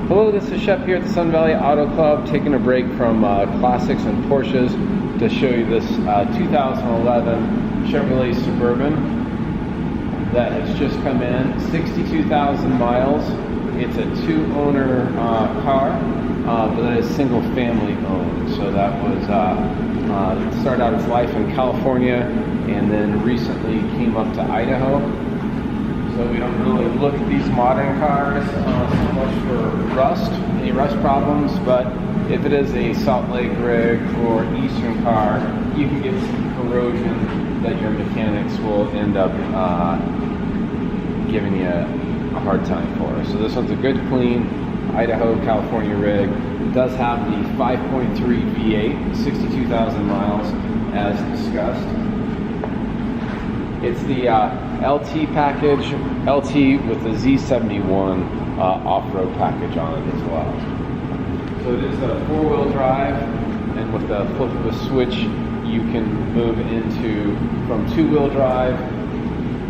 Hello, this is Shep here at the Sun Valley Auto Club, taking a break from classics and Porsches to show you this 2011 Chevrolet Suburban that has just come in, 62,000 miles. It's a two-owner car, but it is single family owned. So that was started out its life in California and then recently came up to Idaho. So we don't really look at these modern cars so much for any rust problems, but if it is a Salt Lake rig or Eastern car, you can get some corrosion that your mechanics will end up giving you a hard time for. So this one's a good, clean Idaho, California rig. It does have the 5.3 V8, 62,000 miles as discussed. It's the LT package, LT with the Z71 off-road package on it as well. So it is a four-wheel drive, and with the flip of a switch, you can move from two-wheel drive.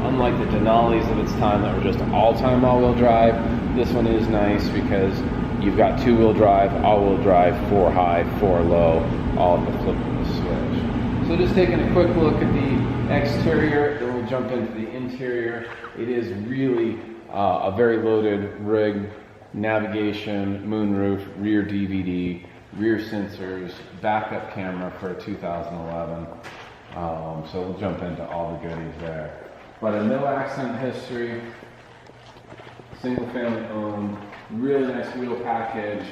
Unlike the Denali's of its time that were just all-time all-wheel drive, this one is nice because you've got two-wheel drive, all-wheel drive, four high, four low, all at the flip of the switch. So just taking a quick look at the exterior, then we'll jump into the interior. It is really a very loaded rig. Navigation, moonroof, rear DVD, rear sensors, backup camera for a 2011. So we'll jump into all the goodies there. But a no accident history, single family owned, really nice wheel package,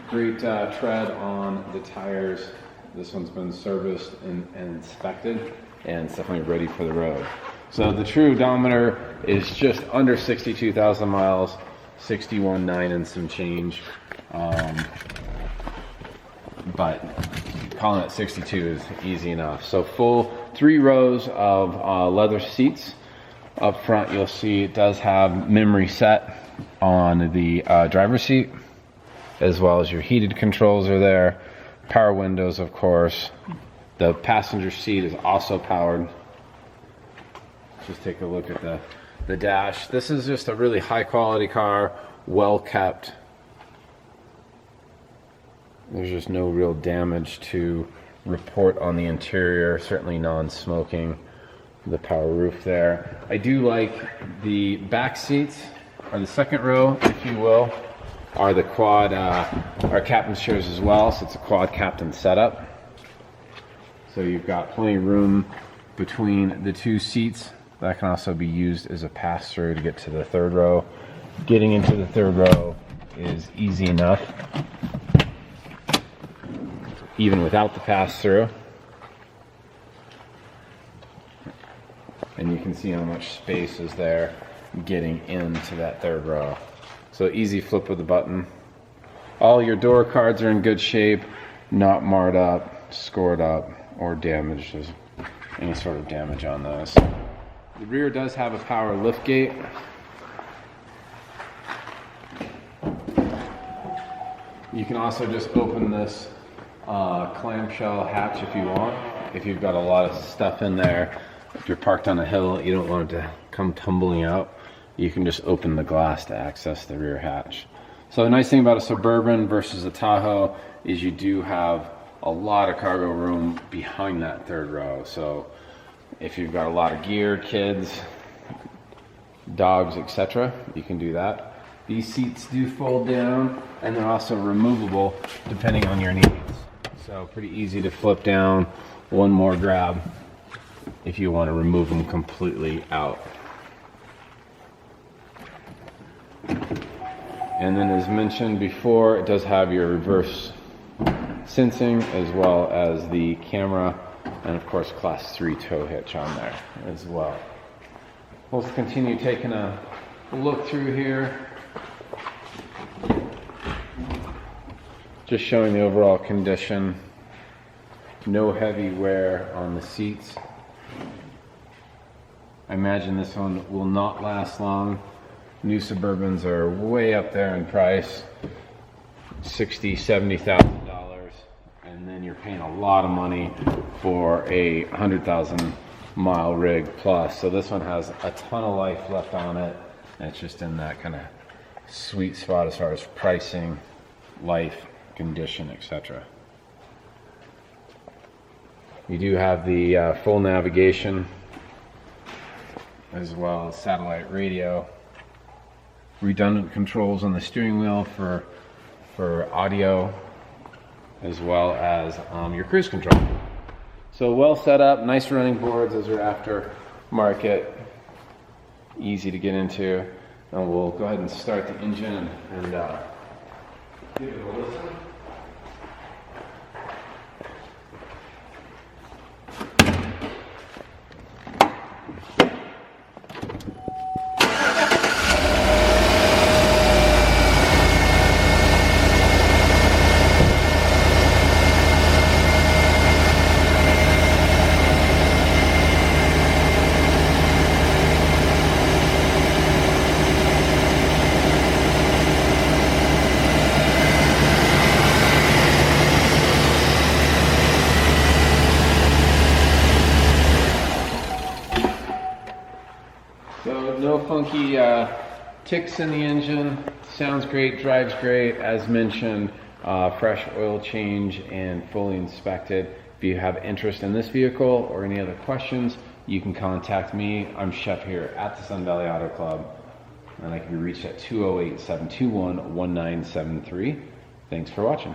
great tread on the tires. This one's been serviced and inspected, and it's definitely ready for the road. So the true odometer is just under 62,000 miles, 61.9 and some change. But calling it 62 is easy enough. So full 3 rows of leather seats. Up front, you'll see it does have memory set on the driver's seat, as well as your heated controls are there. Power windows, of course. The passenger seat is also powered. Just take a look at the dash. This is just a really high quality car, well kept. There's just no real damage to report on the interior, certainly non-smoking. The power roof there. I do like the back seats, or the second row, if you will, are the quad, are captain's chairs as well, so it's a quad captain setup. So you've got plenty of room between the two seats. That can also be used as a pass-through to get to the third row. Getting into the third row is easy enough, even without the pass-through. And you can see how much space is there getting into that third row. So easy flip of the button. All your door cards are in good shape, not marred up, scored up, or damaged. There's any sort of damage on those. The rear does have a power lift gate. You can also just open this clamshell hatch if you want. If you've got a lot of stuff in there, if you're parked on a hill, you don't want it to come tumbling out, you can just open the glass to access the rear hatch. So the nice thing about a Suburban versus a Tahoe is you do have a lot of cargo room behind that third row. So if you've got a lot of gear, kids, dogs, etc., you can do that. These seats do fold down, and they're also removable depending on your needs. So pretty easy to flip down, one more grab if you want to remove them completely out. And then, as mentioned before, it does have your reverse sensing as well as the camera, and of course class 3 tow hitch on there as well. Let's continue taking a look through here, just showing the overall condition. No heavy wear on the seats. I imagine this one will not last long. New Suburbans are way up there in price, $60,000, $70,000, and then you're paying a lot of money for a 100,000 mile rig plus. So this one has a ton of life left on it, and it's just in that kind of sweet spot as far as pricing, life, condition, etc. You do have the full navigation, as well as satellite radio, redundant controls on the steering wheel for audio, as well as your cruise control. So well set up, nice running boards. Those are aftermarket, easy to get into. And we'll go ahead and start the engine and give it a listen. So no funky ticks in the engine, sounds great, drives great, as mentioned, fresh oil change and fully inspected. If you have interest in this vehicle or any other questions, you can contact me. I'm Chef here at the Sun Valley Auto Club, and I can be reached at 208-721-1973. Thanks for watching.